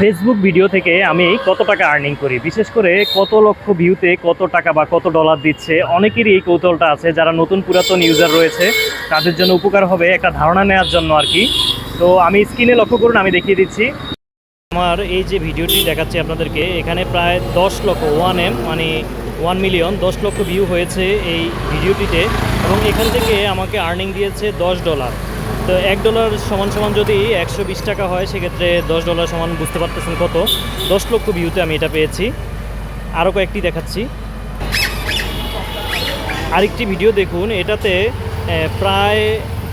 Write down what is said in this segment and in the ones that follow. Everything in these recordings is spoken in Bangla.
ফেসবুক ভিডিও থেকে আমি কত টাকা আর্নিং করি, বিশেষ করে কত লক্ষ ভিউতে কত টাকা বা কত ডলার দিচ্ছে, অনেকেরই এই কৌতূহলটা আছে। যারা নতুন পুরাতন ইউজার রয়েছে তাদের জন্য উপকার হবে একটা ধারণা নেওয়ার জন্য আর কি। তো আমি স্ক্রিনে লক্ষ্য করুন, আমি দেখিয়ে দিচ্ছি। আমার এই যে ভিডিওটি দেখাচ্ছি আপনাদেরকে, এখানে প্রায় 10 লক্ষ 1M মানে 1 মিলিয়ন 10 লক্ষ ভিউ হয়েছে এই ভিডিওটিতে, এবং এখান থেকে আমাকে আর্নিং দিয়েছে $10। তো $1 সমান সমান যদি 120 টাকা হয়, সেক্ষেত্রে $10 সমান বুঝতে পারতেছেন কত। 10 লক্ষ ভিউতে আমি এটা পেয়েছি। আরও কয়েকটি দেখাচ্ছি। আরেকটি ভিডিও দেখুন, এটাতে প্রায়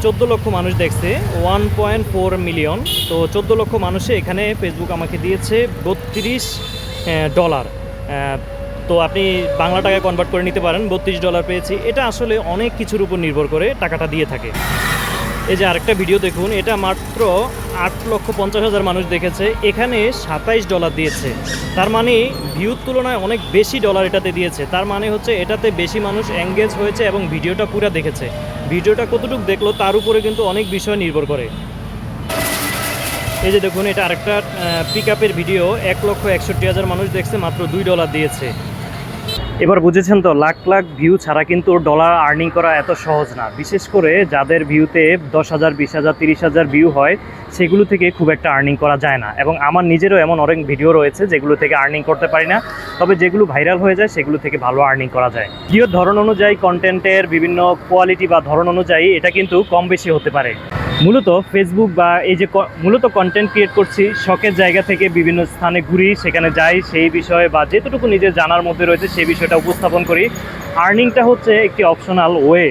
14 লক্ষ মানুষ দেখছে, 1.4 মিলিয়ন। তো 14 লক্ষ মানুষে এখানে ফেসবুক আমাকে দিয়েছে $32। তো আপনি বাংলা টাকায় কনভার্ট করে নিতে পারেন। $32 পেয়েছি। এটা আসলে অনেক কিছুর উপর নির্ভর করে টাকাটা দিয়ে থাকে। এই যে আরেকটা ভিডিও দেখুন, এটা মাত্র 8,50,000 মানুষ দেখেছে, এখানে $27 দিয়েছে। তার মানে ভিউর তুলনায় অনেক বেশি ডলার এটাতে দিয়েছে। তার মানে হচ্ছে এটাতে বেশি মানুষ এঙ্গেজ হয়েছে এবং ভিডিওটা পুরো দেখেছে। ভিডিওটা কতটুকু দেখলো তার উপরে কিন্তু অনেক বিষয় নির্ভর করে। এই যে দেখুন, এটা আরেকটা পিকআপের ভিডিও, 1,61,000 মানুষ দেখছে, মাত্র $2 দিয়েছে। এবার বুঝেছেন তো, লাখ লাখ ভিউ ছাড়া কিন্তু ডলার আর্নিং করা এত সহজ না। বিশেষ করে যাদের ভিউতে 10,000, 20,000, 30,000 ভিউ হয়, সেগুলো থেকে খুব একটা আর্নিং করা যায় না। এবং আমার নিজেরও এমন অনেক ভিডিও রয়েছে যেগুলো থেকে আর্নিং করতে পারি না, তবে যেগুলো ভাইরাল হয়ে যায় সেগুলো থেকে ভালো আর্নিং করা যায়। ভিডিওর ধরন অনুযায়ী, কন্টেন্টের বিভিন্ন কোয়ালিটি বা ধরন অনুযায়ী এটা কিন্তু কম বেশি হতে পারে। মূলত ফেসবুক বা এই যে মূলত কন্টেন্ট ক্রিয়েট করছি, শখের জায়গা থেকে বিভিন্ন স্থানে ঘুরি, সেখানে যাই, সেই বিষয়ে বা যেতটুকু নিজের জানার মধ্যে রয়েছে সেই বিষয়টা উপস্থাপন করি। আর্নিংটা হচ্ছে একটি অপশনাল ওয়ে।